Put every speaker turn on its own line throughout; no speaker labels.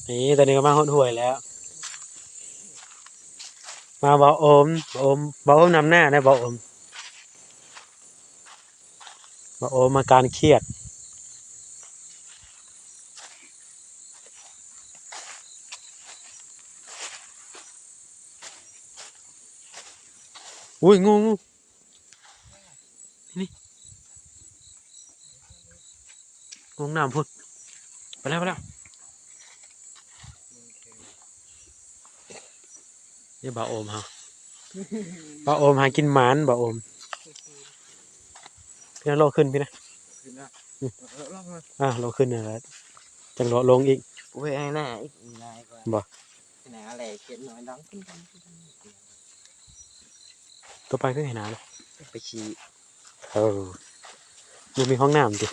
นี่ตอนนี้ก็มาหดห่วยแล้วมาบ่โอมบ่โอมนำหน้าได้บ่โอมอาการเครียดอุ้ยงูนี่งูน้ำพุ่นไปแล้วนี่บ่โอมเฮาบ่โอมหากินหมานบ่โอมพี่นะโลขึ้นพี่นะโลขึ้นนะจังโลลงอีก
โอ้ยไอ้หน้าอีกนายกว่า
บ่
หน้าอะไรเขียนน้อยดังขึ้น
ตัวไปก็เห็นหนาเลย
ไปชี้
มันมีห้องน้ำดิ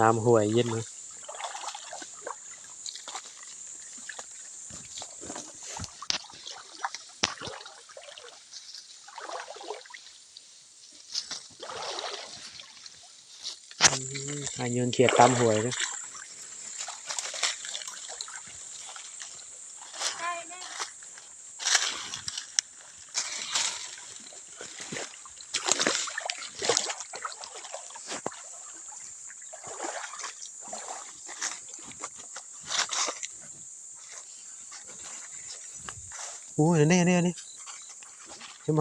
น้ำห่วยเย็นเลยหาเงินเขียดตามห่วยเลยโอ้ยนี่ใช่ไหม